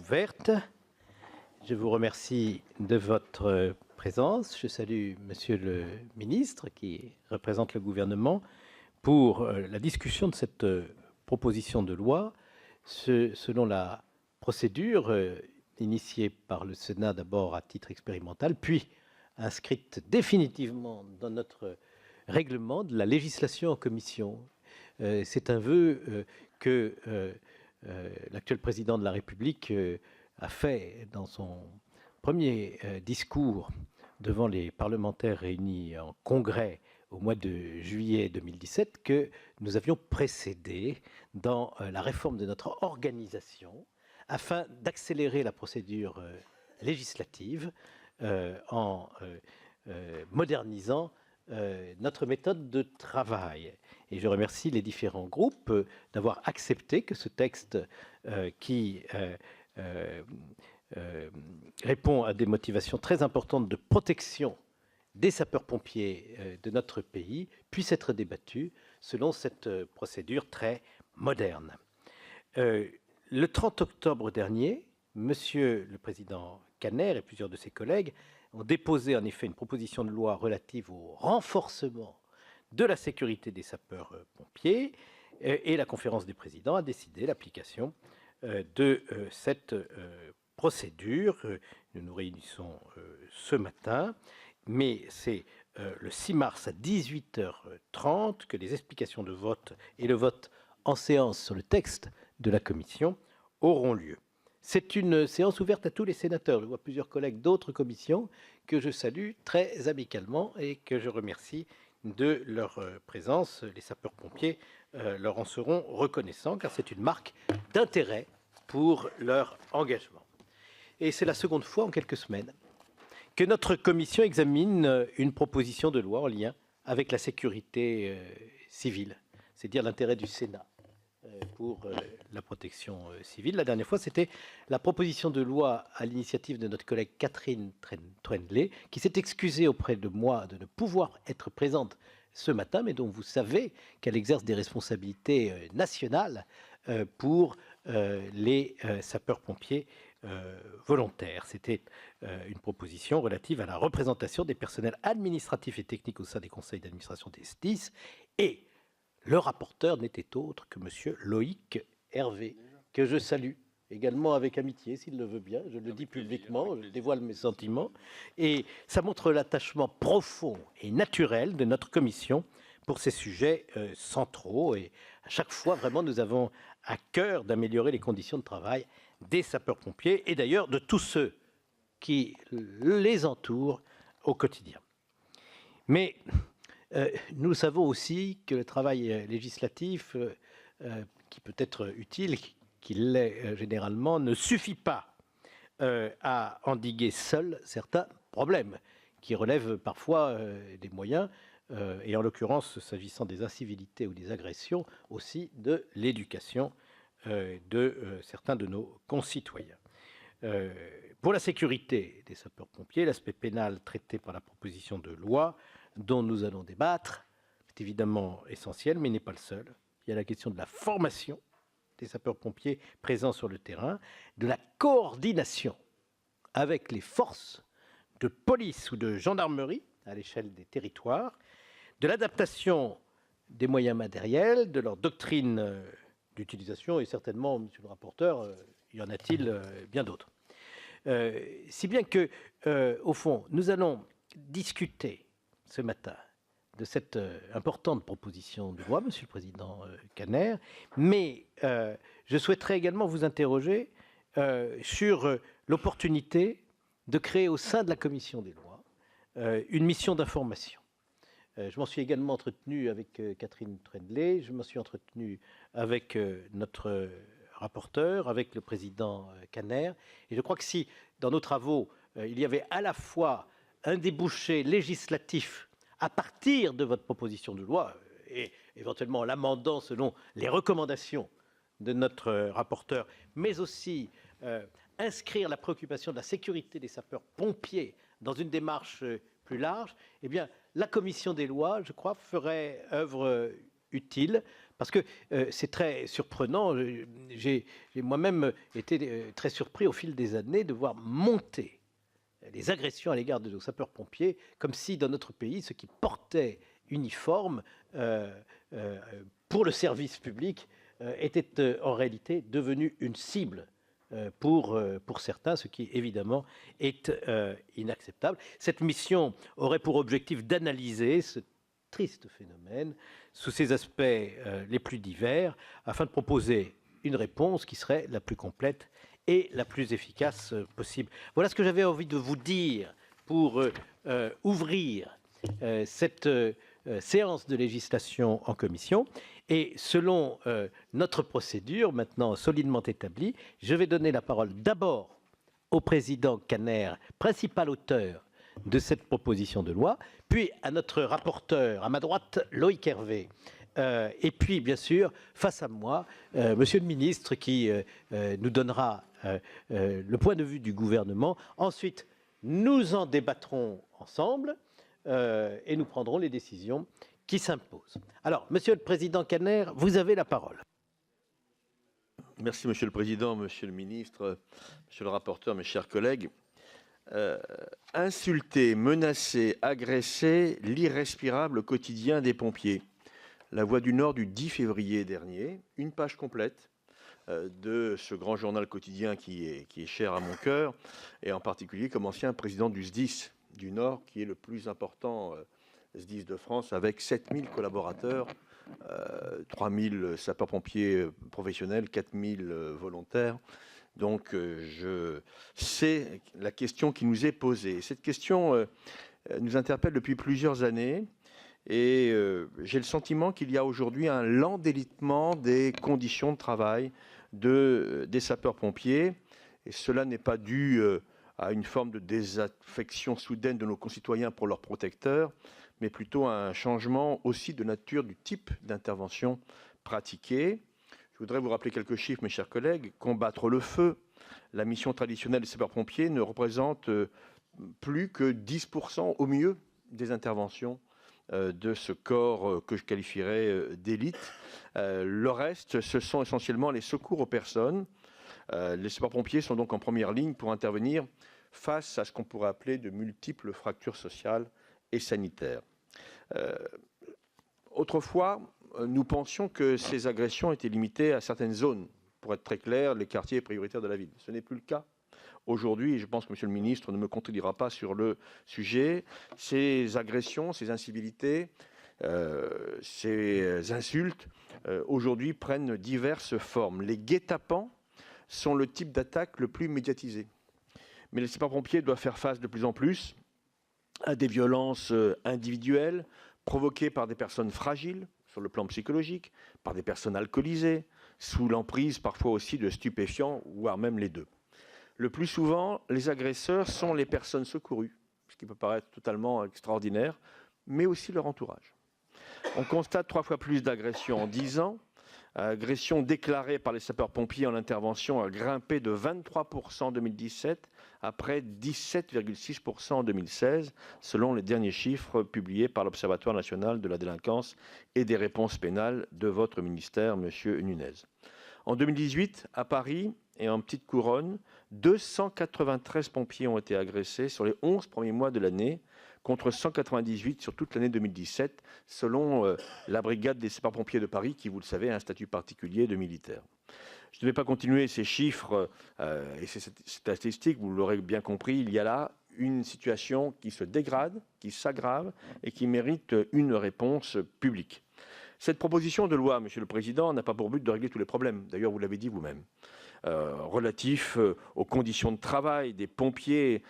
ouverte. Je vous remercie de votre présence. Je salue Monsieur le ministre qui représente le gouvernement pour la discussion de cette proposition de loi selon la procédure initiée par le Sénat d'abord à titre expérimental, puis inscrite définitivement dans notre règlement de la législation en commission. C'est un vœu que l'actuel président de la République a fait dans son premier discours devant les parlementaires réunis en congrès au mois de juillet 2017, que nous avions précédé dans la réforme de notre organisation afin d'accélérer la procédure législative en modernisant notre méthode de travail. Et je remercie les différents groupes d'avoir accepté que ce texte qui répond à des motivations très importantes de protection des sapeurs-pompiers de notre pays puisse être débattu selon cette procédure très moderne. Le 30 octobre dernier, Monsieur le Président Kanner et plusieurs de ses collègues ont déposé en effet une proposition de loi relative au renforcement de la sécurité des sapeurs-pompiers et la conférence des présidents a décidé l'application de cette procédure. Nous nous réunissons ce matin, mais c'est le 6 mars à 18h30 que les explications de vote et le vote en séance sur le texte de la commission auront lieu. C'est une séance ouverte à tous les sénateurs. Je vois plusieurs collègues d'autres commissions que je salue très amicalement et que je remercie de leur présence. Les sapeurs-pompiers leur en seront reconnaissants car c'est une marque d'intérêt pour leur engagement. Et c'est la seconde fois en quelques semaines que notre commission examine une proposition de loi en lien avec la sécurité civile, c'est dire l'intérêt du Sénat pour la protection civile. La dernière fois, c'était la proposition de loi à l'initiative de notre collègue Catherine Troendlé, qui s'est excusée auprès de moi de ne pouvoir être présente ce matin, mais dont vous savez qu'elle exerce des responsabilités nationales pour les sapeurs-pompiers volontaires. C'était une proposition relative à la représentation des personnels administratifs et techniques au sein des conseils d'administration des SDIS, et le rapporteur n'était autre que M. Loïc Hervé, que je salue également avec amitié, s'il le veut bien. Je le dis publiquement, je dévoile mes sentiments. Et ça montre l'attachement profond et naturel de notre commission pour ces sujets centraux. Et à chaque fois, vraiment, nous avons à cœur d'améliorer les conditions de travail des sapeurs-pompiers et d'ailleurs de tous ceux qui les entourent au quotidien. Mais nous savons aussi que le travail législatif, qui peut être utile, qu'il l'est généralement, ne suffit pas à endiguer seul certains problèmes qui relèvent parfois des moyens, et en l'occurrence, s'agissant des incivilités ou des agressions, aussi de l'éducation de certains de nos concitoyens. Pour la sécurité des sapeurs-pompiers, l'aspect pénal traité par la proposition de loi dont nous allons débattre est évidemment essentiel, mais n'est pas le seul. Il y a la question de la formation des sapeurs-pompiers présents sur le terrain, de la coordination avec les forces de police ou de gendarmerie à l'échelle des territoires, de l'adaptation des moyens matériels, de leur doctrine d'utilisation, et certainement, monsieur le rapporteur, y en a-t-il bien d'autres. Si bien que, au fond, nous allons discuter ce matin de cette importante proposition de loi, Monsieur le Président Kanner, mais je souhaiterais également vous interroger sur l'opportunité de créer au sein de la Commission des lois une mission d'information. Je m'en suis également entretenu avec Catherine Troendlé, je m'en suis entretenu avec notre rapporteur, avec le président Kanner, et je crois que si, dans nos travaux, il y avait à la fois un débouché législatif à partir de votre proposition de loi, et éventuellement l'amendant selon les recommandations de notre rapporteur, mais aussi inscrire la préoccupation de la sécurité des sapeurs-pompiers dans une démarche plus large, eh bien, la commission des lois, je crois, ferait œuvre utile Parce que c'est très surprenant. J'ai moi-même été très surpris au fil des années de voir monter les agressions à l'égard de nos sapeurs-pompiers, comme si dans notre pays, ceux qui portaient uniforme pour le service public était en réalité devenu une cible pour certains, ce qui évidemment est inacceptable. Cette mission aurait pour objectif d'analyser ce triste phénomène sous ses aspects les plus divers, afin de proposer une réponse qui serait la plus complète et la plus efficace possible. Voilà ce que j'avais envie de vous dire pour ouvrir cette séance de législation en commission. Et selon notre procédure, maintenant solidement établie, je vais donner la parole d'abord au président Kanner, principal auteur de cette proposition de loi, puis à notre rapporteur, à ma droite, Loïc Hervé, et puis, bien sûr, face à moi, monsieur le ministre qui nous donnera le point de vue du gouvernement. Ensuite, nous en débattrons ensemble et nous prendrons les décisions qui s'imposent. Alors, monsieur le président Kanner, vous avez la parole. Merci, monsieur le président, monsieur le ministre, monsieur le rapporteur, mes chers collègues. Insulter, menacer, agresser l'irrespirable quotidien des pompiers. La Voix du Nord du 10 février dernier, une page complète de ce grand journal quotidien qui est cher à mon cœur, et en particulier comme ancien président du SDIS du Nord, qui est le plus important SDIS de France, avec 7000 collaborateurs, 3000 sapeurs-pompiers professionnels, 4000 volontaires. Donc je sais la question qui nous est posée. Cette question nous interpelle depuis plusieurs années. Et j'ai le sentiment qu'il y a aujourd'hui un lent délitement des conditions de travail des sapeurs-pompiers. Et cela n'est pas dû à une forme de désaffection soudaine de nos concitoyens pour leurs protecteurs, mais plutôt à un changement aussi de nature du type d'intervention pratiquée. Je voudrais vous rappeler quelques chiffres, mes chers collègues. Combattre le feu, la mission traditionnelle des sapeurs-pompiers, ne représente plus que 10% au mieux des interventions de ce corps que je qualifierais d'élite. Le reste, ce sont essentiellement les secours aux personnes. Les sapeurs-pompiers sont donc en première ligne pour intervenir face à ce qu'on pourrait appeler de multiples fractures sociales et sanitaires. Autrefois, nous pensions que ces agressions étaient limitées à certaines zones. Pour être très clair, les quartiers prioritaires de la ville. Ce n'est plus le cas. Aujourd'hui, et je pense que monsieur le ministre ne me contredira pas sur le sujet, ces agressions, ces incivilités, ces insultes, aujourd'hui prennent diverses formes. Les guet-apens sont le type d'attaque le plus médiatisé. Mais les sapeurs-pompiers doivent faire face de plus en plus à des violences individuelles provoquées par des personnes fragiles sur le plan psychologique, par des personnes alcoolisées, sous l'emprise parfois aussi de stupéfiants, voire même les deux. Le plus souvent, les agresseurs sont les personnes secourues, ce qui peut paraître totalement extraordinaire, mais aussi leur entourage. On constate 3 fois plus d'agressions en 10 ans. Agressions déclarées par les sapeurs-pompiers en intervention a grimpé de 23% en 2017, après 17,6% en 2016, selon les derniers chiffres publiés par l'Observatoire national de la délinquance et des réponses pénales de votre ministère, monsieur Nunez. En 2018, à Paris et en petite couronne, 293 pompiers ont été agressés sur les 11 premiers mois de l'année, contre 198 sur toute l'année 2017, selon la brigade des sapeurs-pompiers de Paris, qui, vous le savez, a un statut particulier de militaire. Je ne vais pas continuer ces chiffres et ces statistiques, vous l'aurez bien compris, il y a là une situation qui se dégrade, qui s'aggrave et qui mérite une réponse publique. Cette proposition de loi, monsieur le président, n'a pas pour but de régler tous les problèmes. D'ailleurs, vous l'avez dit vous-même. Relatif aux conditions de travail des pompiers,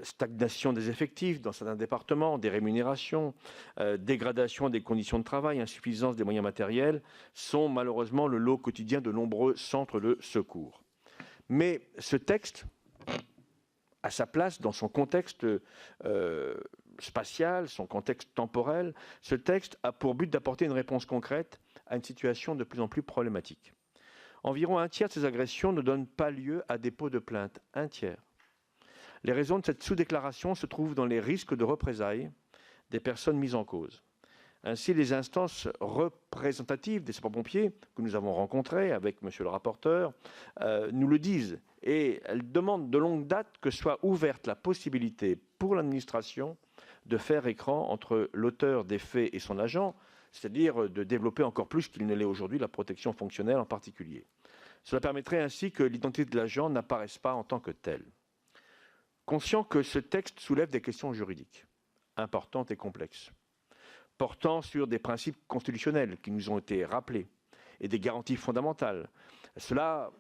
stagnation des effectifs dans certains départements, des rémunérations, dégradation des conditions de travail, insuffisance des moyens matériels, sont malheureusement le lot quotidien de nombreux centres de secours. Mais ce texte a sa place dans son contexte spatial, son contexte temporel. Ce texte a pour but d'apporter une réponse concrète à une situation de plus en plus problématique. Environ un tiers de ces agressions ne donnent pas lieu à dépôt de plainte. Un tiers. Les raisons de cette sous-déclaration se trouvent dans les risques de représailles des personnes mises en cause. Ainsi, les instances représentatives des sapeurs-pompiers que nous avons rencontrées avec monsieur le rapporteur nous le disent, et elles demandent de longue date que soit ouverte la possibilité pour l'administration de faire écran entre l'auteur des faits et son agent, c'est-à-dire de développer encore plus qu'il ne l'est aujourd'hui la protection fonctionnelle en particulier. Cela permettrait ainsi que l'identité de l'agent n'apparaisse pas en tant que telle. Conscient que ce texte soulève des questions juridiques importantes et complexes, portant sur des principes constitutionnels qui nous ont été rappelés et des garanties fondamentales. Cela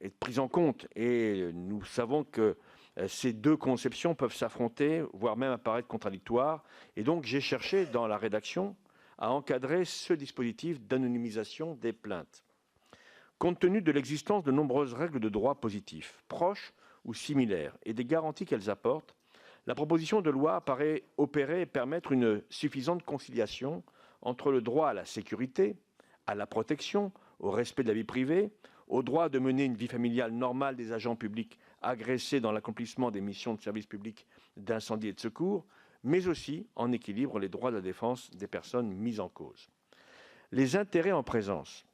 est pris en compte et nous savons que ces deux conceptions peuvent s'affronter, voire même apparaître contradictoires. Et donc j'ai cherché dans la rédaction à encadrer ce dispositif d'anonymisation des plaintes. Compte tenu de l'existence de nombreuses règles de droit positif, proches ou similaires, et des garanties qu'elles apportent, la proposition de loi paraît opérer et permettre une suffisante conciliation entre le droit à la sécurité, à la protection, au respect de la vie privée, au droit de mener une vie familiale normale des agents publics agressés dans l'accomplissement des missions de service public d'incendie et de secours, mais aussi en équilibre les droits de la défense des personnes mises en cause. Les intérêts en présence,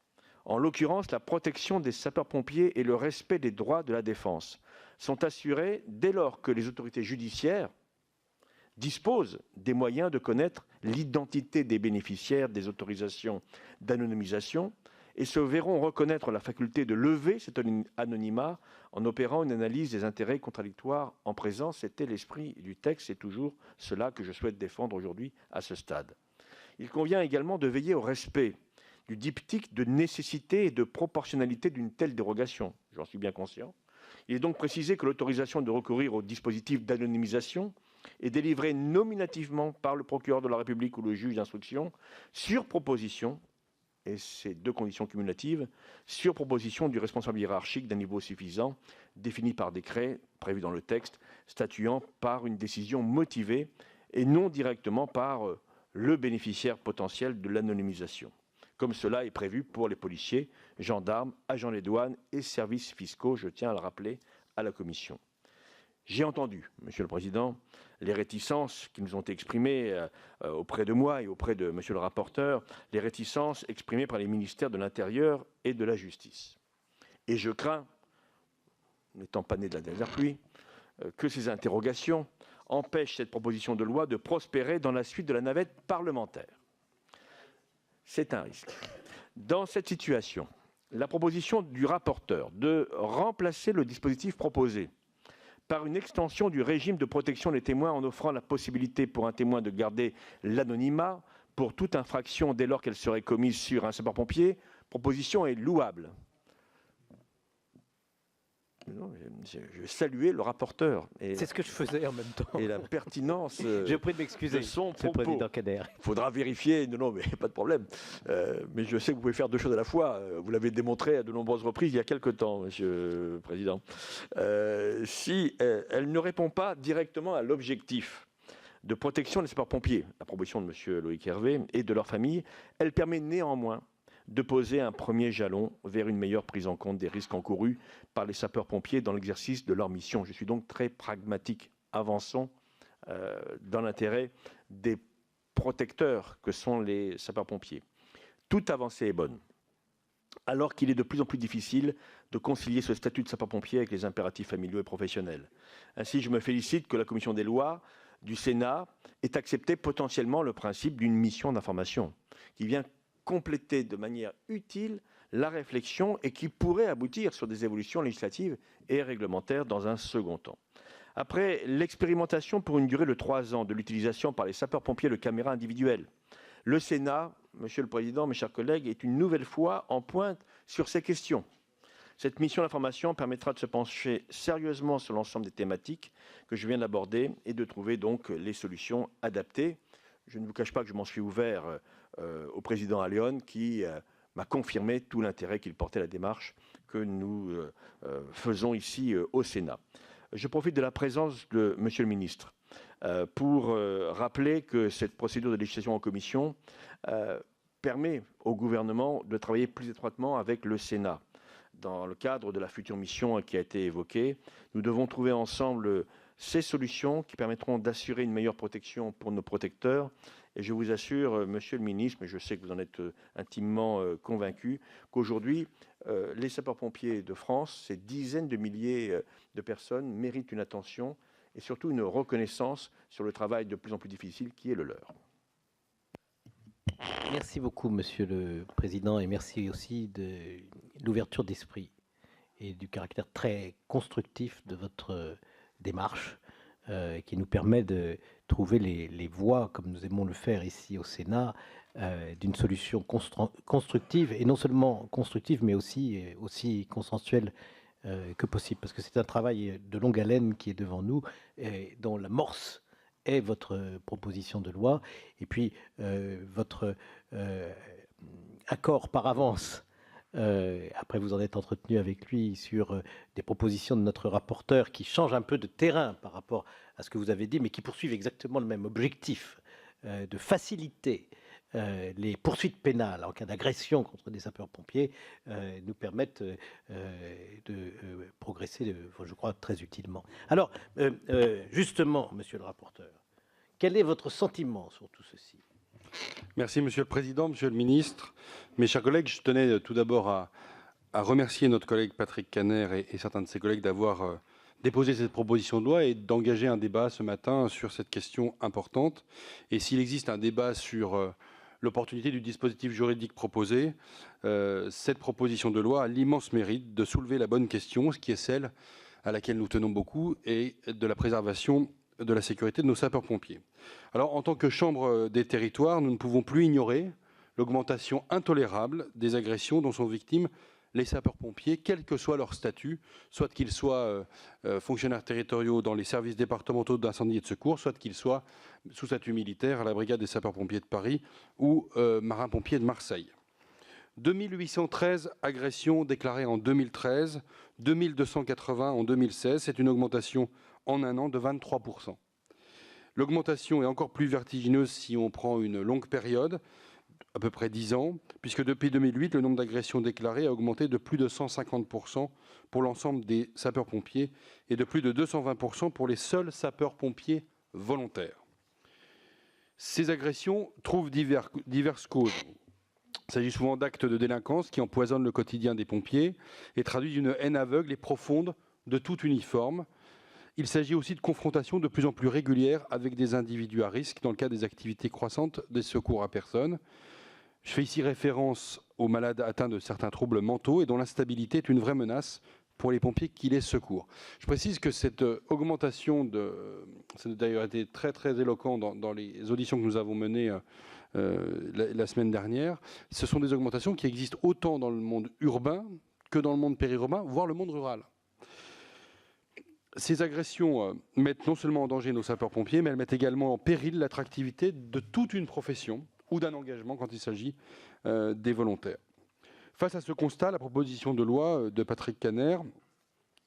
en l'occurrence la protection des sapeurs-pompiers et le respect des droits de la défense, sont assurés dès lors que les autorités judiciaires disposent des moyens de connaître l'identité des bénéficiaires des autorisations d'anonymisation et se verront reconnaître la faculté de lever cet anonymat en opérant une analyse des intérêts contradictoires en présence. C'était l'esprit du texte, c'est toujours cela que je souhaite défendre aujourd'hui à ce stade. Il convient également de veiller au respect du diptyque de nécessité et de proportionnalité d'une telle dérogation. J'en suis bien conscient. Il est donc précisé que l'autorisation de recourir au dispositif d'anonymisation est délivrée nominativement par le procureur de la République ou le juge d'instruction sur proposition, et ces deux conditions cumulatives, sur proposition du responsable hiérarchique d'un niveau suffisant, défini par décret prévu dans le texte, statuant par une décision motivée et non directement par le bénéficiaire potentiel de l'anonymisation, comme cela est prévu pour les policiers, gendarmes, agents des douanes et services fiscaux, je tiens à le rappeler à la Commission. J'ai entendu, Monsieur le Président, les réticences qui nous ont été exprimées auprès de moi et auprès de Monsieur le rapporteur, les réticences exprimées par les ministères de l'Intérieur et de la Justice. Et je crains, n'étant pas né de la dernière pluie, que ces interrogations empêchent cette proposition de loi de prospérer dans la suite de la navette parlementaire. C'est un risque. Dans cette situation, la proposition du rapporteur de remplacer le dispositif proposé par une extension du régime de protection des témoins en offrant la possibilité pour un témoin de garder l'anonymat pour toute infraction dès lors qu'elle serait commise sur un sapeur-pompier, proposition est louable. Je vais saluer le rapporteur. C'est ce que je faisais en même temps. Et la pertinence J'ai pris de m'excuser, de son Monsieur le propos. Président Kader. Il faudra vérifier, non, mais pas de problème. Mais je sais que vous pouvez faire deux choses à la fois. Vous l'avez démontré à de nombreuses reprises il y a quelque temps, Monsieur le Président. Si elle ne répond pas directement à l'objectif de protection des sapeurs-pompiers, la proposition de Monsieur Loïc Hervé et de leur famille, elle permet néanmoins de poser un premier jalon vers une meilleure prise en compte des risques encourus par les sapeurs-pompiers dans l'exercice de leur mission. Je suis donc très pragmatique. Avançons dans l'intérêt des protecteurs que sont les sapeurs-pompiers. Toute avancée est bonne, alors qu'il est de plus en plus difficile de concilier ce statut de sapeur-pompier avec les impératifs familiaux et professionnels. Ainsi, je me félicite que la Commission des lois du Sénat ait accepté potentiellement le principe d'une mission d'information qui vient compléter de manière utile la réflexion et qui pourrait aboutir sur des évolutions législatives et réglementaires dans un second temps. Après l'expérimentation pour une durée de 3 ans de l'utilisation par les sapeurs-pompiers de caméras individuelles, le Sénat, Monsieur le Président, mes chers collègues, est une nouvelle fois en pointe sur ces questions. Cette mission d'information permettra de se pencher sérieusement sur l'ensemble des thématiques que je viens d'aborder et de trouver donc les solutions adaptées. Je ne vous cache pas que je m'en suis ouvert au président Allione qui m'a confirmé tout l'intérêt qu'il portait à la démarche que nous faisons ici au Sénat. Je profite de la présence de Monsieur le ministre pour rappeler que cette procédure de législation en commission permet au gouvernement de travailler plus étroitement avec le Sénat. Dans le cadre de la future mission qui a été évoquée, nous devons trouver ensemble ces solutions qui permettront d'assurer une meilleure protection pour nos protecteurs. Et je vous assure, monsieur le ministre, mais je sais que vous en êtes intimement convaincu, qu'aujourd'hui, les sapeurs-pompiers de France, ces dizaines de milliers de personnes, méritent une attention et surtout une reconnaissance sur le travail de plus en plus difficile qui est le leur. Merci beaucoup, Monsieur le Président, et merci aussi de l'ouverture d'esprit et du caractère très constructif de votre démarche qui nous permet de trouver les voies, comme nous aimons le faire ici au Sénat, d'une solution constructive, et non seulement constructive, mais aussi consensuelle que possible, parce que c'est un travail de longue haleine qui est devant nous, et dont l'amorce est votre proposition de loi, et puis votre accord par avance. Après vous en êtes entretenu avec lui sur des propositions de notre rapporteur qui changent un peu de terrain par rapport à ce que vous avez dit, mais qui poursuivent exactement le même objectif de faciliter les poursuites pénales en cas d'agression contre des sapeurs-pompiers, nous permettent de progresser, je crois, très utilement. Alors, justement, monsieur le rapporteur, quel est votre sentiment sur tout ceci ? Merci, Monsieur le Président, Monsieur le Ministre. Mes chers collègues, je tenais tout d'abord à remercier notre collègue Patrick Kanner et certains de ses collègues d'avoir déposé cette proposition de loi et d'engager un débat ce matin sur cette question importante. Et s'il existe un débat sur l'opportunité du dispositif juridique proposé, cette proposition de loi a l'immense mérite de soulever la bonne question, ce qui est celle à laquelle nous tenons beaucoup, et de la préservation de la sécurité de nos sapeurs-pompiers. Alors, en tant que Chambre des territoires, nous ne pouvons plus ignorer l'augmentation intolérable des agressions dont sont victimes les sapeurs-pompiers, quel que soit leur statut, soit qu'ils soient fonctionnaires territoriaux dans les services départementaux d'incendie et de secours, soit qu'ils soient sous statut militaire à la brigade des sapeurs-pompiers de Paris ou marins-pompiers de Marseille. 2813 agressions déclarées en 2013, 2280 en 2016, c'est une augmentation en un an de 23%. L'augmentation est encore plus vertigineuse si on prend une longue période, à peu près 10 ans, puisque depuis 2008, le nombre d'agressions déclarées a augmenté de plus de 150% pour l'ensemble des sapeurs-pompiers et de plus de 220% pour les seuls sapeurs-pompiers volontaires. Ces agressions trouvent diverses causes. Il s'agit souvent d'actes de délinquance qui empoisonnent le quotidien des pompiers et traduisent une haine aveugle et profonde de tout uniforme. Il s'agit aussi de confrontations de plus en plus régulières avec des individus à risque dans le cadre des activités croissantes des secours à personnes. Je fais ici référence aux malades atteints de certains troubles mentaux et dont l'instabilité est une vraie menace pour les pompiers qui les secourent. Je précise que cette augmentation, ça a d'ailleurs été très très éloquent dans les auditions que nous avons menées la semaine dernière, ce sont des augmentations qui existent autant dans le monde urbain que dans le monde périurbain, voire le monde rural. Ces agressions mettent non seulement en danger nos sapeurs-pompiers, mais elles mettent également en péril l'attractivité de toute une profession ou d'un engagement quand il s'agit des volontaires. Face à ce constat, la proposition de loi de Patrick Kanner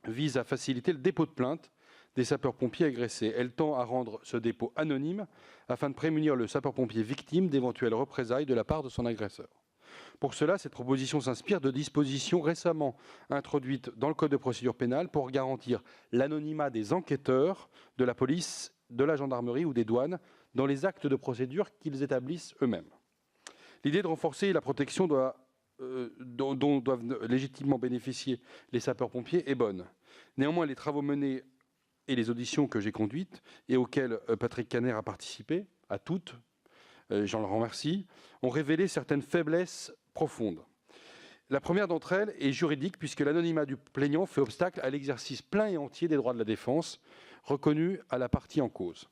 vise à faciliter le dépôt de plainte des sapeurs-pompiers agressés. Elle tend à rendre ce dépôt anonyme afin de prémunir le sapeur-pompier victime d'éventuelles représailles de la part de son agresseur. Pour cela, cette proposition s'inspire de dispositions récemment introduites dans le Code de procédure pénale pour garantir l'anonymat des enquêteurs de la police, de la gendarmerie ou des douanes dans les actes de procédure qu'ils établissent eux-mêmes. L'idée de renforcer la protection dont doivent légitimement bénéficier les sapeurs-pompiers est bonne. Néanmoins, les travaux menés et les auditions que j'ai conduites et auxquelles Patrick Kanner a participé, à toutes, j'en le remercie, ont révélé certaines faiblesses profondes. La première d'entre elles est juridique, puisque l'anonymat du plaignant fait obstacle à l'exercice plein et entier des droits de la défense reconnus à la partie en cause.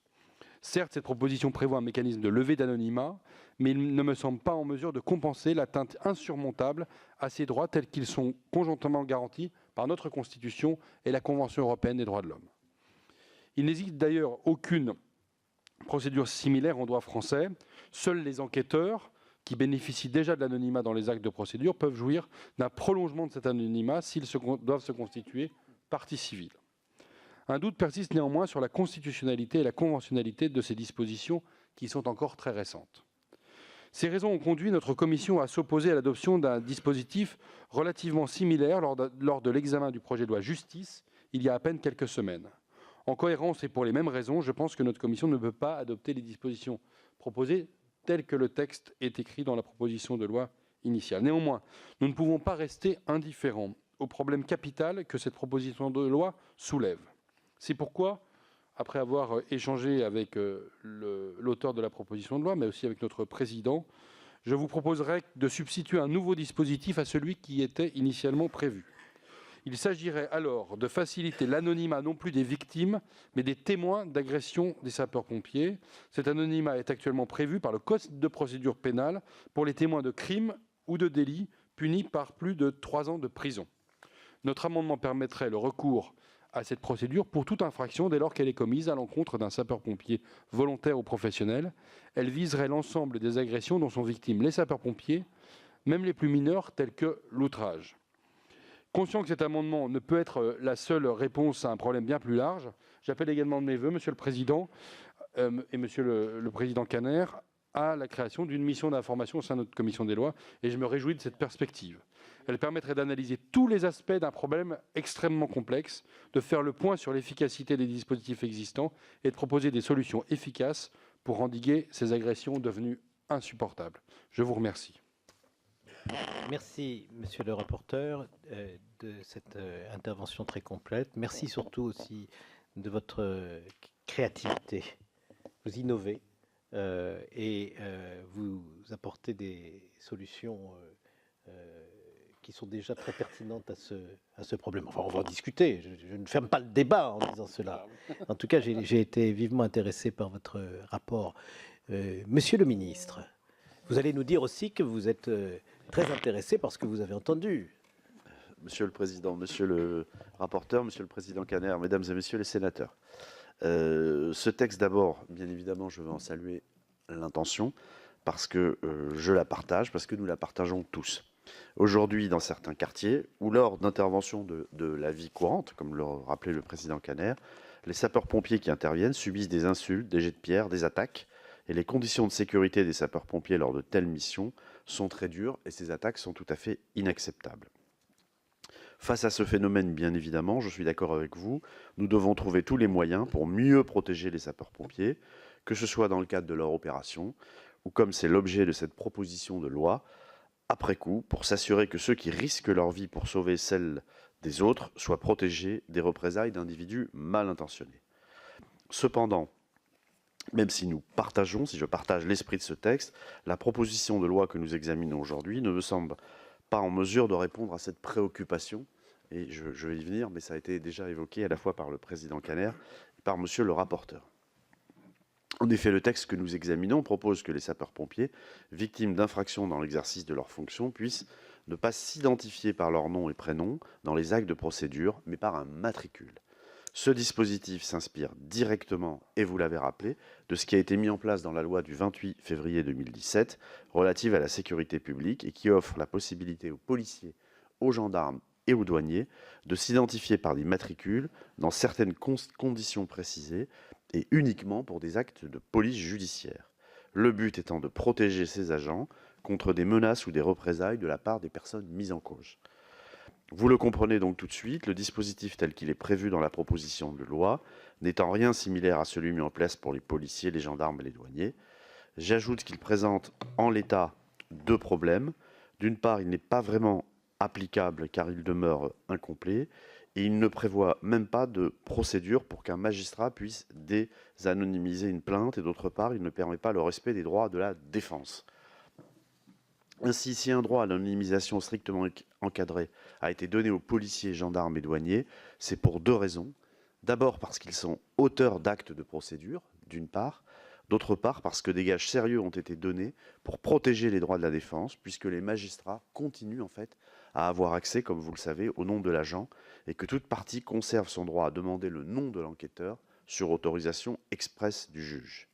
Certes, cette proposition prévoit un mécanisme de levée d'anonymat, mais il ne me semble pas en mesure de compenser l'atteinte insurmontable à ces droits tels qu'ils sont conjointement garantis par notre Constitution et la Convention européenne des droits de l'homme. Il n'existe d'ailleurs aucune procédure similaire en droit français. Seuls les enquêteurs, qui bénéficient déjà de l'anonymat dans les actes de procédure, peuvent jouir d'un prolongement de cet anonymat s'ils doivent se constituer partie civile. Un doute persiste néanmoins sur la constitutionnalité et la conventionnalité de ces dispositions qui sont encore très récentes. Ces raisons ont conduit notre commission à s'opposer à l'adoption d'un dispositif relativement similaire lors de l'examen du projet de loi Justice il y a à peine quelques semaines. En cohérence et pour les mêmes raisons, je pense que notre commission ne peut pas adopter les dispositions proposées telles que le texte est écrit dans la proposition de loi initiale. Néanmoins, nous ne pouvons pas rester indifférents au problème capital que cette proposition de loi soulève. C'est pourquoi, après avoir échangé avec l'auteur de la proposition de loi, mais aussi avec notre président, je vous proposerai de substituer un nouveau dispositif à celui qui était initialement prévu. Il s'agirait alors de faciliter l'anonymat non plus des victimes, mais des témoins d'agression des sapeurs-pompiers. Cet anonymat est actuellement prévu par le Code de procédure pénale pour les témoins de crimes ou de délits punis par plus de 3 ans de prison. Notre amendement permettrait le recours à cette procédure pour toute infraction dès lors qu'elle est commise à l'encontre d'un sapeur-pompier volontaire ou professionnel. Elle viserait l'ensemble des agressions dont sont victimes les sapeurs-pompiers, même les plus mineurs tels que l'outrage. Conscient que cet amendement ne peut être la seule réponse à un problème bien plus large, j'appelle également de mes voeux, Monsieur le Président et Monsieur le Président Kanner, à la création d'une mission d'information au sein de notre commission des lois, et je me réjouis de cette perspective. Elle permettrait d'analyser tous les aspects d'un problème extrêmement complexe, de faire le point sur l'efficacité des dispositifs existants et de proposer des solutions efficaces pour endiguer ces agressions devenues insupportables. Je vous remercie. Merci, monsieur le rapporteur, de cette intervention très complète. Merci surtout aussi de votre créativité. Vous innovez et vous apportez des solutions qui sont déjà très pertinentes à ce problème. Enfin, on va en discuter. Je ne ferme pas le débat en disant cela. En tout cas, j'ai été vivement intéressé par votre rapport. Monsieur le ministre, vous allez nous dire aussi que vous êtes très intéressé par ce que vous avez entendu. Monsieur le Président, Monsieur le rapporteur, Monsieur le Président Kanner, Mesdames et Messieurs les sénateurs. Ce texte, d'abord, bien évidemment, je veux en saluer l'intention, parce que je la partage, parce que nous la partageons tous. Aujourd'hui, dans certains quartiers, ou lors d'interventions de la vie courante, comme le rappelait le Président Kanner, les sapeurs-pompiers qui interviennent subissent des insultes, des jets de pierre, des attaques, et les conditions de sécurité des sapeurs-pompiers lors de telles missions sont très dures, et ces attaques sont tout à fait inacceptables. Face à ce phénomène, bien évidemment, je suis d'accord avec vous, nous devons trouver tous les moyens pour mieux protéger les sapeurs-pompiers, que ce soit dans le cadre de leur opération, ou comme c'est l'objet de cette proposition de loi, après coup, pour s'assurer que ceux qui risquent leur vie pour sauver celle des autres soient protégés des représailles d'individus mal intentionnés. Cependant, même si je partage l'esprit de ce texte, la proposition de loi que nous examinons aujourd'hui ne me semble pas en mesure de répondre à cette préoccupation. Et je vais y venir, mais ça a été déjà évoqué à la fois par le Président Kanner et par Monsieur le rapporteur. En effet, le texte que nous examinons propose que les sapeurs-pompiers, victimes d'infractions dans l'exercice de leurs fonctions, puissent ne pas s'identifier par leur nom et prénom dans les actes de procédure, mais par un matricule. Ce dispositif s'inspire directement, et vous l'avez rappelé, de ce qui a été mis en place dans la loi du 28 février 2017 relative à la sécurité publique et qui offre la possibilité aux policiers, aux gendarmes et aux douaniers de s'identifier par des matricules dans certaines conditions précisées et uniquement pour des actes de police judiciaire. Le but étant de protéger ces agents contre des menaces ou des représailles de la part des personnes mises en cause. Vous le comprenez donc tout de suite, le dispositif tel qu'il est prévu dans la proposition de loi n'est en rien similaire à celui mis en place pour les policiers, les gendarmes et les douaniers. J'ajoute qu'il présente en l'état 2 problèmes. D'une part, il n'est pas vraiment applicable car il demeure incomplet et il ne prévoit même pas de procédure pour qu'un magistrat puisse désanonymiser une plainte et d'autre part, il ne permet pas le respect des droits de la défense. Ainsi, si un droit à l'anonymisation strictement encadré a été donné aux policiers, gendarmes et douaniers, c'est pour 2 raisons. D'abord parce qu'ils sont auteurs d'actes de procédure, d'une part. D'autre part parce que des gages sérieux ont été donnés pour protéger les droits de la défense, puisque les magistrats continuent en fait à avoir accès, comme vous le savez, au nom de l'agent, et que toute partie conserve son droit à demander le nom de l'enquêteur sur autorisation expresse du juge.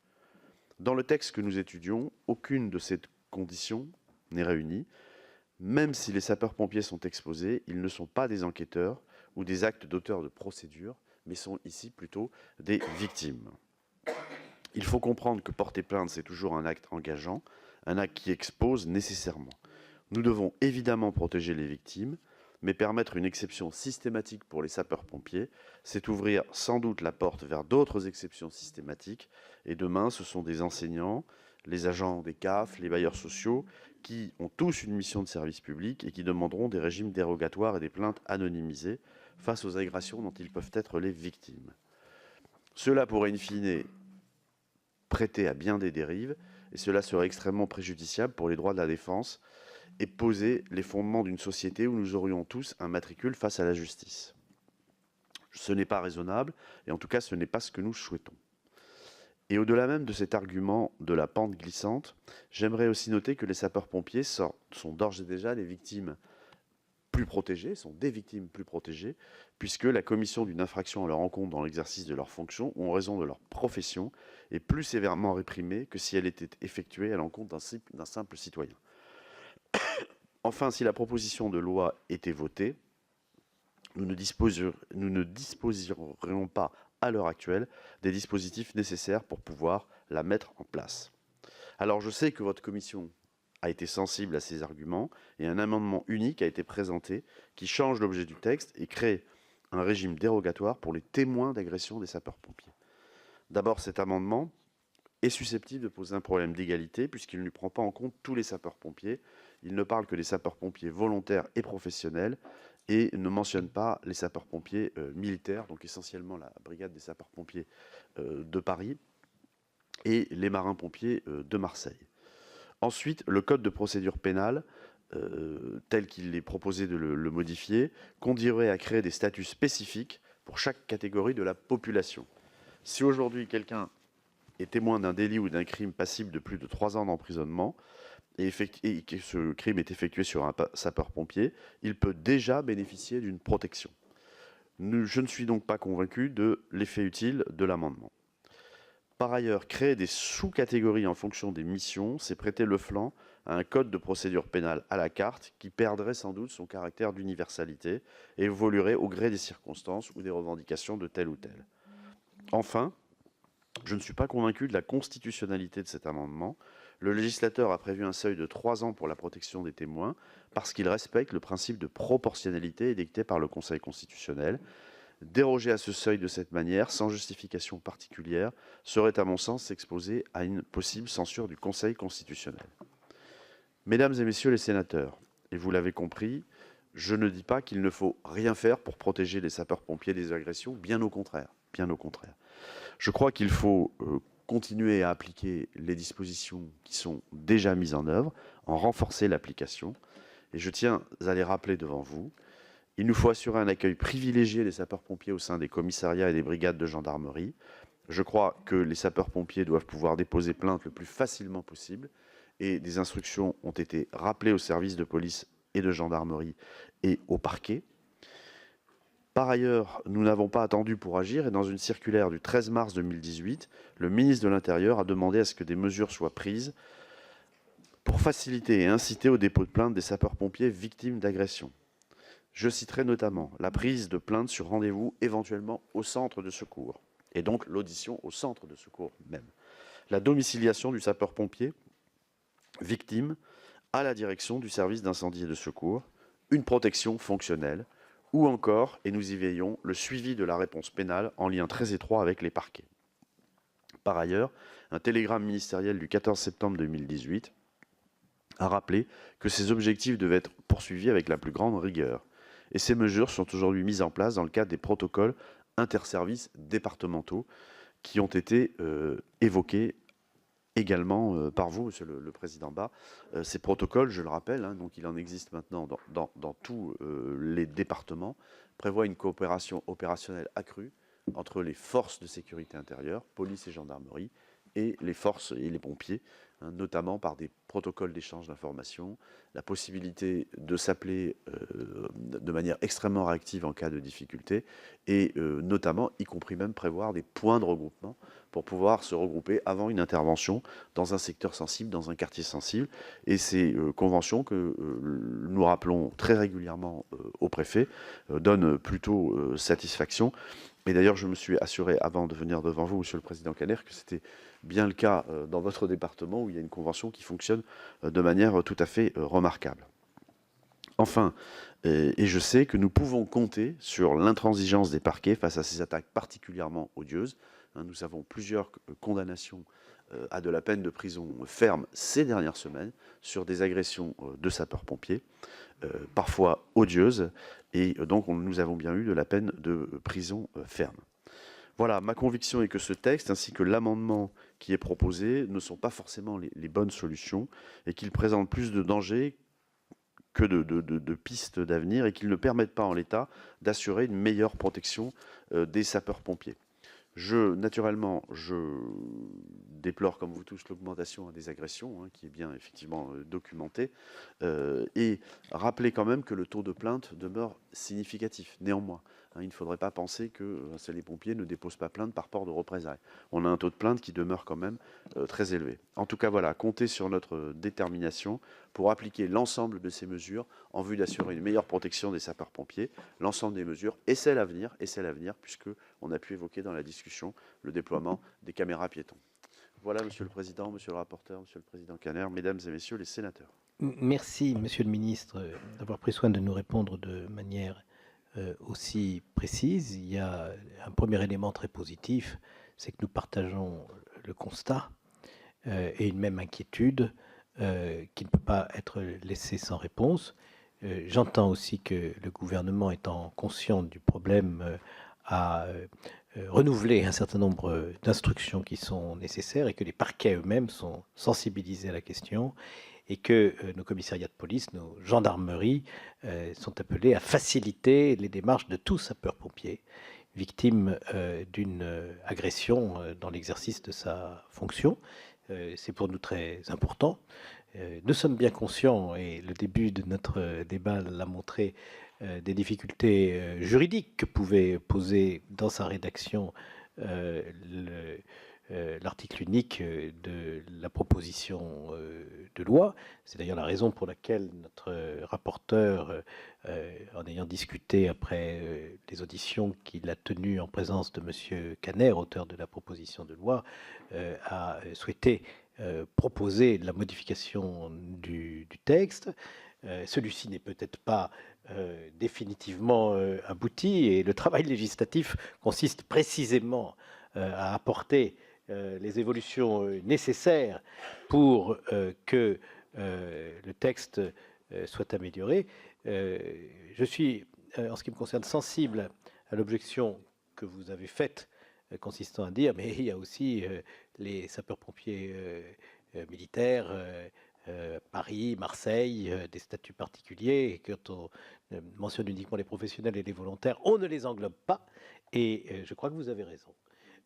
Dans le texte que nous étudions, aucune de ces conditions n'est réunie. Même si les sapeurs-pompiers sont exposés, ils ne sont pas des enquêteurs ou des actes d'auteurs de procédure, mais sont ici plutôt des victimes. Il faut comprendre que porter plainte, c'est toujours un acte engageant, un acte qui expose nécessairement. Nous devons évidemment protéger les victimes, mais permettre une exception systématique pour les sapeurs-pompiers, c'est ouvrir sans doute la porte vers d'autres exceptions systématiques. Et demain, ce sont des enseignants, les agents des CAF, les bailleurs sociaux, qui ont tous une mission de service public et qui demanderont des régimes dérogatoires et des plaintes anonymisées face aux agressions dont ils peuvent être les victimes. Cela pourrait in fine prêter à bien des dérives, et cela serait extrêmement préjudiciable pour les droits de la défense et poser les fondements d'une société où nous aurions tous un matricule face à la justice. Ce n'est pas raisonnable, et en tout cas ce n'est pas ce que nous souhaitons. Et au-delà même de cet argument de la pente glissante, j'aimerais aussi noter que les sapeurs-pompiers sont d'ores et déjà les victimes plus protégées, sont des victimes plus protégées, puisque la commission d'une infraction à leur encontre dans l'exercice de leurs fonctions ou en raison de leur profession est plus sévèrement réprimée que si elle était effectuée à l'encontre d'un simple citoyen. Enfin, si la proposition de loi était votée, nous ne disposerions pas à l'heure actuelle des dispositifs nécessaires pour pouvoir la mettre en place. Alors je sais que votre commission a été sensible à ces arguments et un amendement unique a été présenté qui change l'objet du texte et crée un régime dérogatoire pour les témoins d'agression des sapeurs-pompiers. D'abord, cet amendement est susceptible de poser un problème d'égalité puisqu'il ne prend pas en compte tous les sapeurs-pompiers. Il ne parle que des sapeurs-pompiers volontaires et professionnels et ne mentionne pas les sapeurs-pompiers militaires, donc essentiellement la brigade des sapeurs-pompiers de Paris et les marins-pompiers de Marseille. Ensuite, le code de procédure pénale, tel qu'il est proposé de le modifier, conduirait à créer des statuts spécifiques pour chaque catégorie de la population. Si aujourd'hui quelqu'un est témoin d'un délit ou d'un crime passible de plus de 3 ans d'emprisonnement, et que ce crime est effectué sur un sapeur-pompier, il peut déjà bénéficier d'une protection. Je ne suis donc pas convaincu de l'effet utile de l'amendement. Par ailleurs, créer des sous-catégories en fonction des missions, c'est prêter le flanc à un code de procédure pénale à la carte qui perdrait sans doute son caractère d'universalité et évoluerait au gré des circonstances ou des revendications de tel ou tel. Enfin, je ne suis pas convaincu de la constitutionnalité de cet amendement. Le législateur a prévu un seuil de 3 ans pour la protection des témoins parce qu'il respecte le principe de proportionnalité édicté par le Conseil constitutionnel. Déroger à ce seuil de cette manière, sans justification particulière, serait à mon sens s'exposer à une possible censure du Conseil constitutionnel. Mesdames et messieurs les sénateurs, et vous l'avez compris, je ne dis pas qu'il ne faut rien faire pour protéger les sapeurs-pompiers des agressions, bien au contraire. Bien au contraire. Je crois qu'il faut continuer à appliquer les dispositions qui sont déjà mises en œuvre, en renforcer l'application. Et je tiens à les rappeler devant vous. Il nous faut assurer un accueil privilégié des sapeurs-pompiers au sein des commissariats et des brigades de gendarmerie. Je crois que les sapeurs-pompiers doivent pouvoir déposer plainte le plus facilement possible. Et des instructions ont été rappelées aux services de police et de gendarmerie et au parquet. Par ailleurs, nous n'avons pas attendu pour agir et dans une circulaire du 13 mars 2018, le ministre de l'Intérieur a demandé à ce que des mesures soient prises pour faciliter et inciter au dépôt de plainte des sapeurs-pompiers victimes d'agressions. Je citerai notamment la prise de plainte sur rendez-vous éventuellement au centre de secours et donc l'audition au centre de secours même. La domiciliation du sapeur-pompier victime à la direction du service d'incendie et de secours, une protection fonctionnelle, ou encore, et nous y veillons, le suivi de la réponse pénale en lien très étroit avec les parquets. Par ailleurs, un télégramme ministériel du 14 septembre 2018 a rappelé que ces objectifs devaient être poursuivis avec la plus grande rigueur. Et ces mesures sont aujourd'hui mises en place dans le cadre des protocoles interservices départementaux qui ont été évoqués également par vous, Monsieur le Président Bas. Ces protocoles, je le rappelle, donc il en existe maintenant dans tous les départements, prévoient une coopération opérationnelle accrue entre les forces de sécurité intérieure, police et gendarmerie, et les forces et les pompiers, notamment par des protocoles d'échange d'informations, la possibilité de s'appeler de manière extrêmement réactive en cas de difficulté, et notamment, y compris même prévoir des points de regroupement pour pouvoir se regrouper avant une intervention dans un secteur sensible, dans un quartier sensible. Et ces conventions que nous rappelons très régulièrement au préfet donnent plutôt satisfaction. Et d'ailleurs, je me suis assuré, avant de venir devant vous, Monsieur le Président Kanner, que c'était bien le cas dans votre département, où il y a une convention qui fonctionne de manière tout à fait remarquable. Enfin, Et je sais que nous pouvons compter sur l'intransigeance des parquets face à ces attaques particulièrement odieuses. Nous avons plusieurs condamnations à de la peine de prison ferme ces dernières semaines sur des agressions de sapeurs-pompiers, parfois odieuses, et donc nous avons bien eu de la peine de prison ferme. Voilà, ma conviction est que ce texte, ainsi que l'amendement qui est proposé, ne sont pas forcément les bonnes solutions, et qu'ils présentent plus de dangers que de pistes d'avenir, et qu'ils ne permettent pas en l'état d'assurer une meilleure protection des sapeurs-pompiers. Naturellement, je déplore, comme vous tous, l'augmentation des agressions, qui est bien effectivement documentée, et rappeler quand même que le taux de plainte demeure significatif. Néanmoins, il ne faudrait pas penser que les pompiers ne déposent pas plainte par peur de représailles. On a un taux de plainte qui demeure quand même très élevé. En tout cas, voilà, comptez sur notre détermination pour appliquer l'ensemble de ces mesures en vue d'assurer une meilleure protection des sapeurs-pompiers. L'ensemble des mesures, et c'est l'avenir, puisque on a pu évoquer dans la discussion le déploiement des caméras piétons. Voilà, Monsieur le Président, Monsieur le rapporteur, Monsieur le Président Caner, Mesdames et Messieurs les sénateurs. Merci, Monsieur le Ministre, d'avoir pris soin de nous répondre de manière aussi précise. Il y a un premier élément très positif, c'est que nous partageons le constat et une même inquiétude qui ne peut pas être laissée sans réponse. J'entends aussi que le gouvernement, étant conscient du problème, a renouvelé un certain nombre d'instructions qui sont nécessaires et que les parquets eux-mêmes sont sensibilisés à la question et que nos commissariats de police, nos gendarmeries sont appelés à faciliter les démarches de tout sapeur-pompier victime d'une agression dans l'exercice de sa fonction. C'est pour nous très important. Nous sommes bien conscients, et le début de notre débat l'a montré, des difficultés juridiques que pouvait poser dans sa rédaction l'article unique de la proposition de loi. C'est d'ailleurs la raison pour laquelle notre rapporteur, en ayant discuté après les auditions qu'il a tenues en présence de M. Caner, auteur de la proposition de loi, a souhaité proposer la modification du texte. Celui-ci n'est peut-être pas définitivement abouti, et le travail législatif consiste précisément à apporter les évolutions nécessaires pour que le texte soit amélioré. Je suis, en ce qui me concerne, sensible à l'objection que vous avez faite, consistant à dire mais il y a aussi les sapeurs-pompiers militaires, Paris, Marseille, des statuts particuliers, et quand on mentionne uniquement les professionnels et les volontaires, on ne les englobe pas, et je crois que vous avez raison.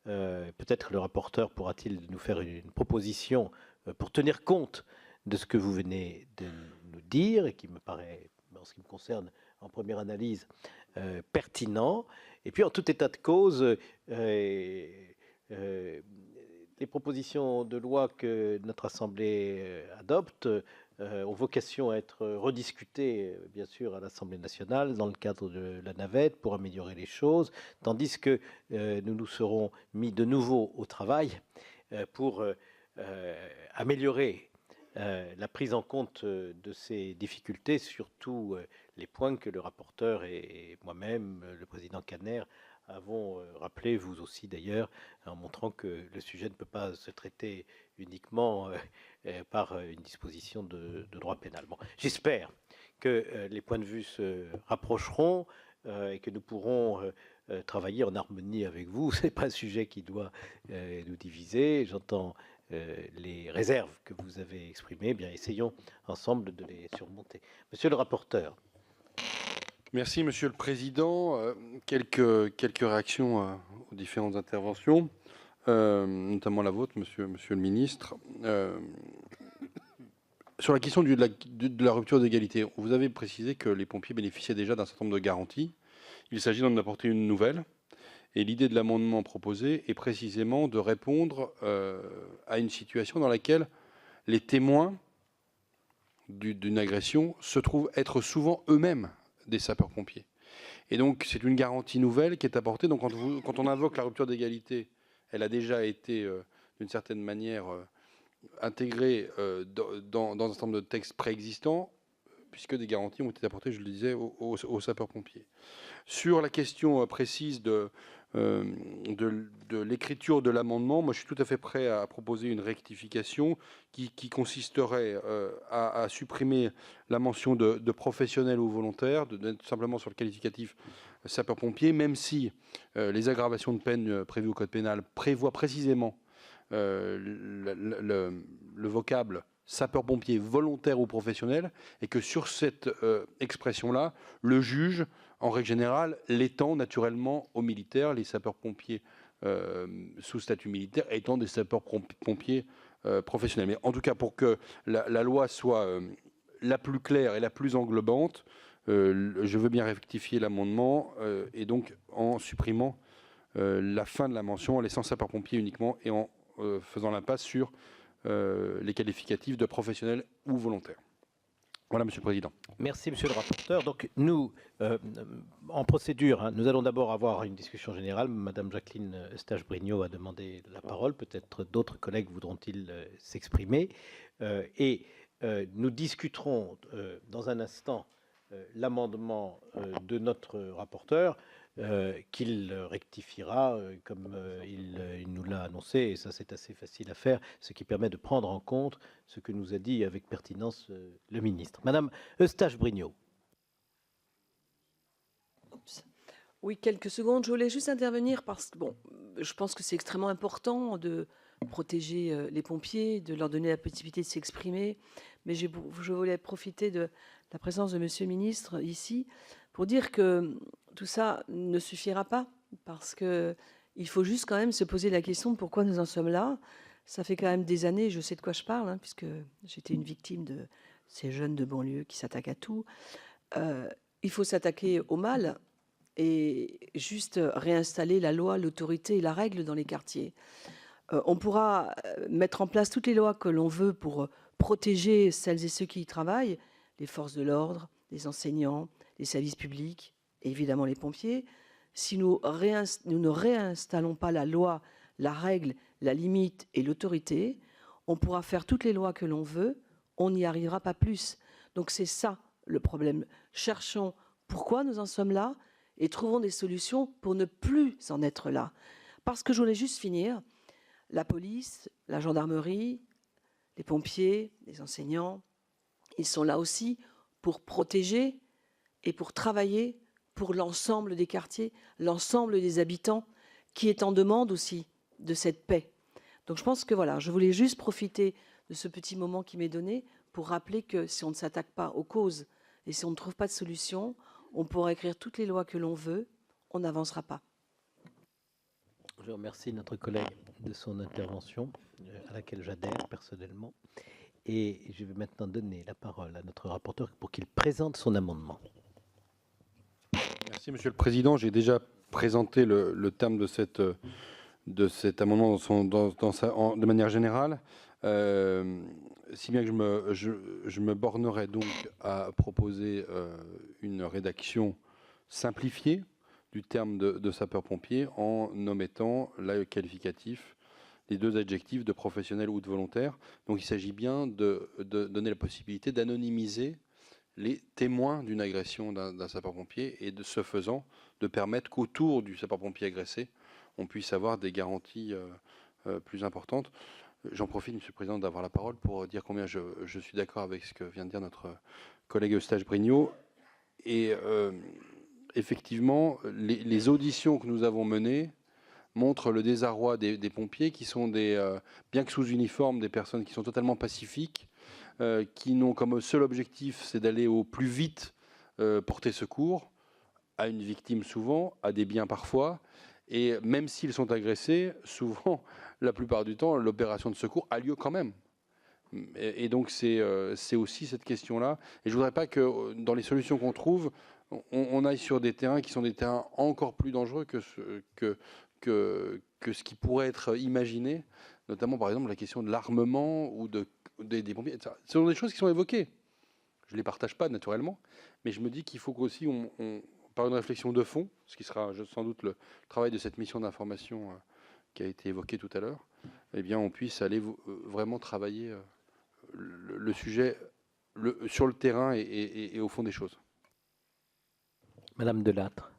Peut-être le rapporteur pourra-t-il nous faire une proposition pour tenir compte de ce que vous venez de nous dire, et qui me paraît, en ce qui me concerne, en première analyse, pertinent. Et puis, en tout état de cause, les propositions de loi que notre Assemblée adopte ont vocation à être rediscutées, bien sûr, à l'Assemblée nationale dans le cadre de la navette pour améliorer les choses, tandis que nous nous serons mis de nouveau au travail pour améliorer la prise en compte de ces difficultés, surtout les points que le rapporteur et moi-même, le président Caner, avons rappelé, vous aussi d'ailleurs, en montrant que le sujet ne peut pas se traiter uniquement par une disposition de droit pénal. Bon, j'espère que les points de vue se rapprocheront et que nous pourrons travailler en harmonie avec vous. Ce n'est pas un sujet qui doit nous diviser. J'entends les réserves que vous avez exprimées. Bien, essayons ensemble de les surmonter. Monsieur le rapporteur. Merci, Monsieur le Président. Quelques réactions aux différentes interventions, notamment la vôtre, Monsieur le Ministre. Sur la question de la rupture d'égalité, vous avez précisé que les pompiers bénéficiaient déjà d'un certain nombre de garanties. Il s'agit d'en apporter une nouvelle. Et l'idée de l'amendement proposé est précisément de répondre à une situation dans laquelle les témoins d'une agression se trouvent être souvent eux-mêmes des sapeurs-pompiers. Et donc, c'est une garantie nouvelle qui est apportée. Donc, quand on invoque la rupture d'égalité, elle a déjà été, d'une certaine manière, intégrée dans un certain nombre de textes préexistants. puisque des garanties ont été apportées, je le disais, aux sapeurs-pompiers. Sur la question précise de l'écriture de l'amendement, moi je suis tout à fait prêt à proposer une rectification qui consisterait à supprimer la mention de professionnel ou volontaire, d'être simplement sur le qualificatif sapeur-pompier, même si les aggravations de peine prévues au Code pénal prévoient précisément le vocable sapeur-pompier volontaire ou professionnel, et que sur cette expression-là, le juge, en règle générale, l'étend naturellement aux militaires, les sapeurs-pompiers sous statut militaire étant des sapeurs-pompiers professionnels. Mais en tout cas, pour que la loi soit la plus claire et la plus englobante, je veux bien rectifier l'amendement, et donc en supprimant la fin de la mention, en laissant sapeur-pompier uniquement, et en faisant l'impasse sur les qualificatifs de professionnels ou volontaires. Voilà, Monsieur le Président. Merci, Monsieur le rapporteur. Donc, nous, en procédure, nous allons d'abord avoir une discussion générale. Madame Jacqueline Eustache-Brinio a demandé la parole. Peut-être d'autres collègues voudront-ils s'exprimer. Et nous discuterons dans un instant l'amendement de notre rapporteur, qu'il rectifiera comme il nous l'a annoncé, et ça c'est assez facile à faire, ce qui permet de prendre en compte ce que nous a dit avec pertinence le ministre. Madame Eustache-Brinio. Oui, quelques secondes. Je voulais juste intervenir parce que, bon, je pense que c'est extrêmement important de protéger les pompiers, de leur donner la possibilité de s'exprimer, mais je voulais profiter de la présence de Monsieur le ministre ici pour dire que tout ça ne suffira pas, parce que il faut juste quand même se poser la question de pourquoi nous en sommes là. Ça fait quand même des années, je sais de quoi je parle, puisque j'étais une victime de ces jeunes de banlieue qui s'attaquent à tout. Il faut s'attaquer au mal et juste réinstaller la loi, l'autorité et la règle dans les quartiers. On pourra mettre en place toutes les lois que l'on veut pour protéger celles et ceux qui y travaillent, les forces de l'ordre, les enseignants, les services publics, et évidemment les pompiers. Si nous ne réinstallons pas la loi, la règle, la limite et l'autorité, on pourra faire toutes les lois que l'on veut, on n'y arrivera pas plus. Donc c'est ça le problème. Cherchons pourquoi nous en sommes là et trouvons des solutions pour ne plus en être là. Parce que je voulais juste finir, la police, la gendarmerie, les pompiers, les enseignants, ils sont là aussi pour protéger et pour travailler pour l'ensemble des quartiers, l'ensemble des habitants qui est en demande aussi de cette paix. Donc je pense que voilà, je voulais juste profiter de ce petit moment qui m'est donné pour rappeler que si on ne s'attaque pas aux causes et si on ne trouve pas de solution, on pourra écrire toutes les lois que l'on veut, on n'avancera pas. Je remercie notre collègue de son intervention, à laquelle j'adhère personnellement. Et je vais maintenant donner la parole à notre rapporteur pour qu'il présente son amendement. Merci, Monsieur le Président. J'ai déjà présenté le terme de cet amendement de manière générale, si bien que je me bornerai donc à proposer une rédaction simplifiée du terme de sapeur-pompier en omettant le qualificatif, les deux adjectifs de professionnel ou de volontaire. Donc il s'agit bien de donner la possibilité d'anonymiser les témoins d'une agression d'un sapeur-pompier et de ce faisant de permettre qu'autour du sapeur-pompier agressé, on puisse avoir des garanties plus importantes. J'en profite, Monsieur le Président, d'avoir la parole pour dire combien je suis d'accord avec ce que vient de dire notre collègue Eustache-Brinio. Et effectivement, les auditions que nous avons menées montrent le désarroi des pompiers qui sont bien que sous uniforme, des personnes qui sont totalement pacifiques, qui n'ont comme seul objectif, c'est d'aller au plus vite porter secours à une victime souvent, à des biens parfois, et même s'ils sont agressés, souvent, la plupart du temps, l'opération de secours a lieu quand même. Et donc c'est aussi cette question-là. Et je ne voudrais pas que dans les solutions qu'on trouve, on aille sur des terrains qui sont des terrains encore plus dangereux que ce qui pourrait être imaginé, notamment par exemple la question de l'armement ou des pompiers. Ce sont des choses qui sont évoquées. Je ne les partage pas naturellement, mais je me dis qu'il faut qu'aussi, par une réflexion de fond, ce qui sera sans doute le travail de cette mission d'information qui a été évoquée tout à l'heure, eh bien on puisse aller vraiment travailler le sujet sur le terrain et au fond des choses. Madame Delattre.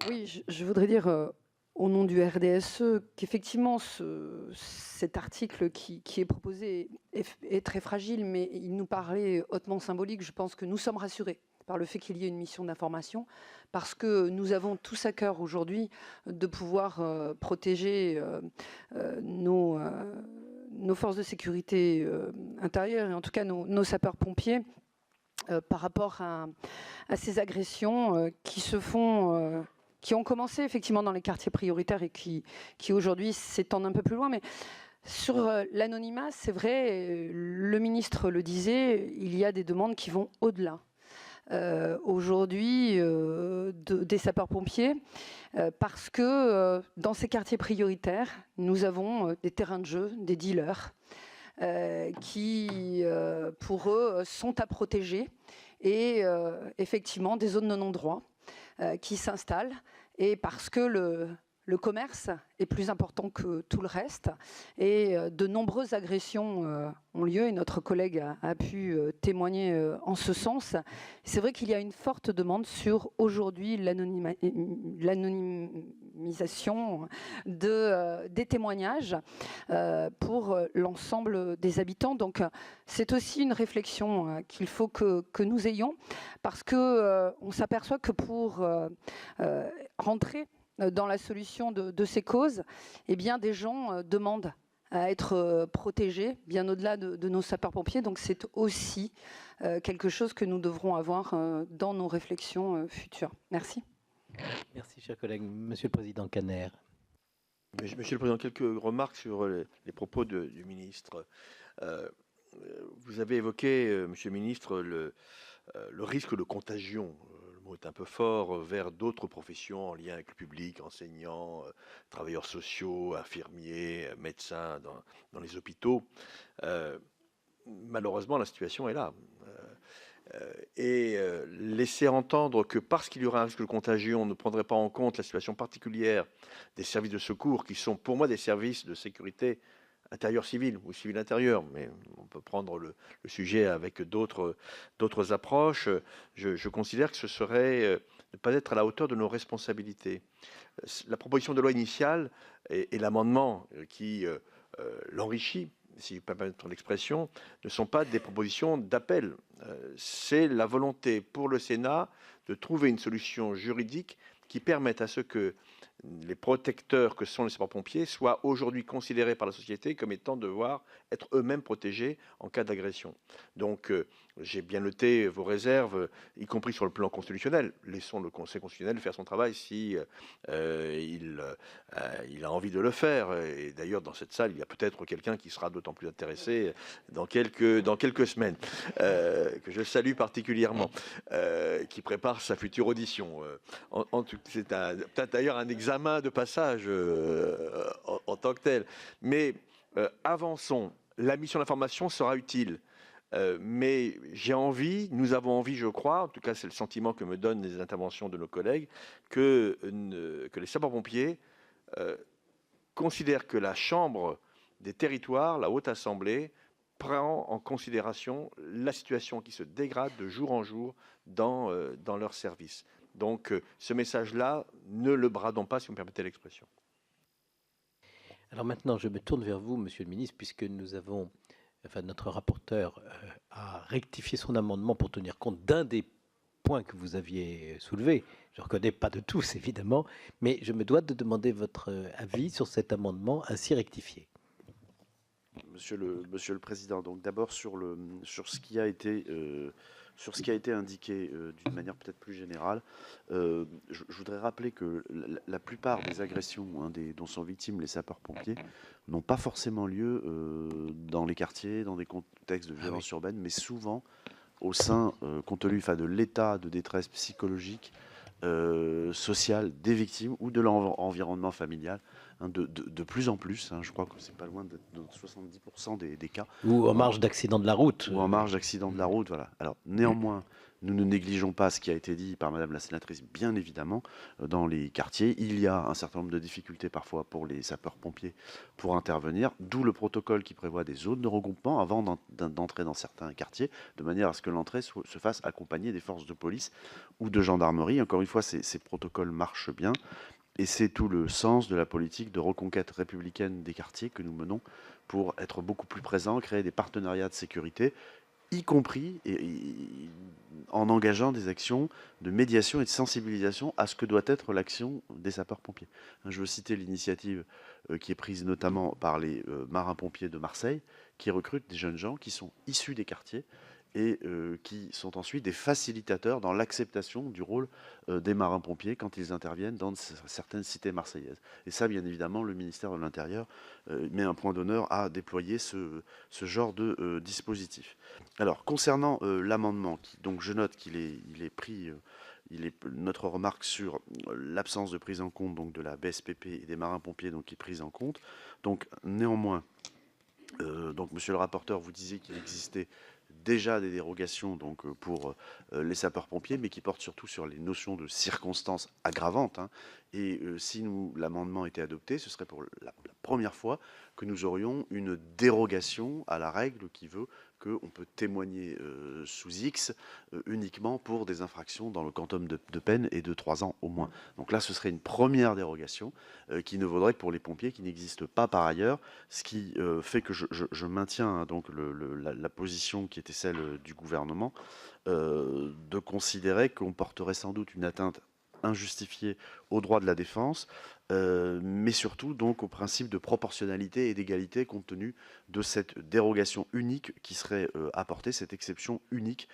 Oui, je voudrais dire au nom du RDSE qu'effectivement cet article qui est proposé est très fragile, mais il nous paraît hautement symbolique. Je pense que nous sommes rassurés par le fait qu'il y ait une mission d'information, parce que nous avons tous à cœur aujourd'hui de pouvoir protéger nos forces de sécurité intérieure, et en tout cas nos sapeurs-pompiers, par rapport à ces agressions qui se font... qui ont commencé effectivement dans les quartiers prioritaires et qui aujourd'hui s'étendent un peu plus loin. Mais sur l'anonymat, c'est vrai, le ministre le disait, il y a des demandes qui vont au-delà. Aujourd'hui, des sapeurs-pompiers, parce que dans ces quartiers prioritaires, nous avons des terrains de jeu, des dealers, qui, pour eux, sont à protéger, et effectivement des zones de non-droit qui s'installent, et parce que le commerce est plus important que tout le reste, et de nombreuses agressions ont lieu, et notre collègue a pu témoigner en ce sens. C'est vrai qu'il y a une forte demande sur aujourd'hui l'anonymisation des témoignages pour l'ensemble des habitants. Donc c'est aussi une réflexion qu'il faut que nous ayons, parce que on s'aperçoit que pour rentrer dans la solution de ces causes, eh bien, des gens demandent à être protégés, bien au-delà de nos sapeurs-pompiers. Donc c'est aussi quelque chose que nous devrons avoir dans nos réflexions futures. Merci. Merci, cher collègue. Monsieur le Président Caner. Monsieur le Président, quelques remarques sur les propos du ministre. Vous avez évoqué, Monsieur le ministre, le risque de contagion. Le mot est un peu fort, vers d'autres professions en lien avec le public, enseignants, travailleurs sociaux, infirmiers, médecins dans les hôpitaux. Malheureusement, la situation est là. Et laisser entendre que parce qu'il y aura un risque de contagion, on ne prendrait pas en compte la situation particulière des services de secours, qui sont pour moi des services de sécurité intérieur civil ou civil intérieur, mais on peut prendre le sujet avec d'autres approches. Je considère que ce serait ne pas être à la hauteur de nos responsabilités. La proposition de loi initiale et l'amendement qui l'enrichit, si je peux me permettre l'expression, ne sont pas des propositions d'appel. C'est la volonté pour le Sénat de trouver une solution juridique qui permette à ce que les protecteurs que sont les sapeurs-pompiers soient aujourd'hui considérés par la société comme étant devoir être eux-mêmes protégés en cas d'agression. Donc j'ai bien noté vos réserves, y compris sur le plan constitutionnel. Laissons le Conseil constitutionnel faire son travail si il a envie de le faire. Et d'ailleurs, dans cette salle, il y a peut-être quelqu'un qui sera d'autant plus intéressé dans quelques semaines, que je salue particulièrement, qui prépare sa future audition. C'est peut-être d'ailleurs un examen de passage en tant que tel. Mais avançons. La mission d'information sera utile. Mais nous avons envie, je crois, en tout cas c'est le sentiment que me donnent les interventions de nos collègues, que les sapeurs-pompiers considèrent que la Chambre des territoires, la Haute Assemblée, prend en considération la situation qui se dégrade de jour en jour dans leur service. Donc ce message-là, ne le bradons pas, si vous me permettez l'expression. Alors maintenant, je me tourne vers vous, Monsieur le Ministre, puisque notre rapporteur a rectifié son amendement pour tenir compte d'un des points que vous aviez soulevés. Je ne reconnais pas de tous, évidemment, mais je me dois de demander votre avis sur cet amendement ainsi rectifié. Monsieur le Président, donc d'abord sur ce qui a été indiqué d'une manière peut-être plus générale, je voudrais rappeler que la plupart des agressions dont sont victimes les sapeurs-pompiers n'ont pas forcément lieu dans les quartiers, dans des contextes de violence urbaine, mais souvent au sein, compte tenu de l'état de détresse psychologique, sociale des victimes ou de leur environnement familial. De plus en plus, je crois que c'est pas loin de 70% des cas. Ou en marge d'accident de la route. Ou en marge d'accident de la route, voilà. Alors néanmoins, Nous ne négligeons pas ce qui a été dit par Madame la sénatrice, bien évidemment, dans les quartiers. Il y a un certain nombre de difficultés parfois pour les sapeurs-pompiers pour intervenir, d'où le protocole qui prévoit des zones de regroupement avant d'entrer dans certains quartiers, de manière à ce que l'entrée se fasse accompagnée des forces de police ou de gendarmerie. Encore une fois, ces protocoles marchent bien. Et c'est tout le sens de la politique de reconquête républicaine des quartiers que nous menons pour être beaucoup plus présents, créer des partenariats de sécurité, y compris en engageant des actions de médiation et de sensibilisation à ce que doit être l'action des sapeurs-pompiers. Je veux citer l'initiative qui est prise notamment par les marins-pompiers de Marseille, qui recrutent des jeunes gens qui sont issus des quartiers et qui sont ensuite des facilitateurs dans l'acceptation du rôle des marins-pompiers quand ils interviennent dans certaines cités marseillaises. Et ça, bien évidemment, le ministère de l'Intérieur met un point d'honneur à déployer ce genre de dispositif. Alors, concernant l'amendement, donc je note qu'il est pris... notre remarque sur l'absence de prise en compte donc, de la BSPP et des marins-pompiers donc, qui est prise en compte. Donc, néanmoins, donc, monsieur le rapporteur, vous disiez qu'il existait déjà des dérogations donc, pour les sapeurs-pompiers, mais qui portent surtout sur les notions de circonstances aggravantes. Hein. Et si l'amendement était adopté, ce serait pour la première fois que nous aurions une dérogation à la règle qui veut qu'on peut témoigner sous X uniquement pour des infractions dans le quantum de peine et de 3 ans au moins. Donc là, ce serait une première dérogation qui ne vaudrait que pour les pompiers, qui n'existe pas par ailleurs, ce qui fait que je maintiens hein, donc la position qui était celle du gouvernement, de considérer qu'on porterait sans doute une atteinte injustifiée aux droits de la défense, mais surtout donc au principe de proportionnalité et d'égalité compte tenu de cette dérogation unique qui serait apportée, cette exception unique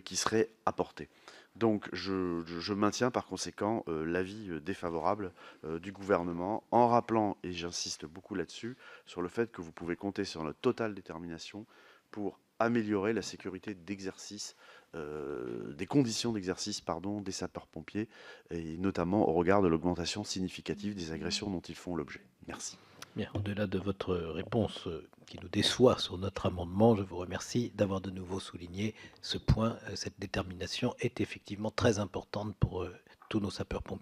qui serait apportée. Donc je maintiens par conséquent l'avis défavorable du gouvernement en rappelant, et j'insiste beaucoup là-dessus, sur le fait que vous pouvez compter sur notre totale détermination pour améliorer la sécurité d'exercice, des conditions d'exercice pardon, des sapeurs-pompiers, et notamment au regard de l'augmentation significative des agressions dont ils font l'objet. Merci. Bien, au-delà de votre réponse qui nous déçoit sur notre amendement, je vous remercie d'avoir de nouveau souligné ce point. Cette détermination est effectivement très importante pour tous nos sapeurs-pompiers.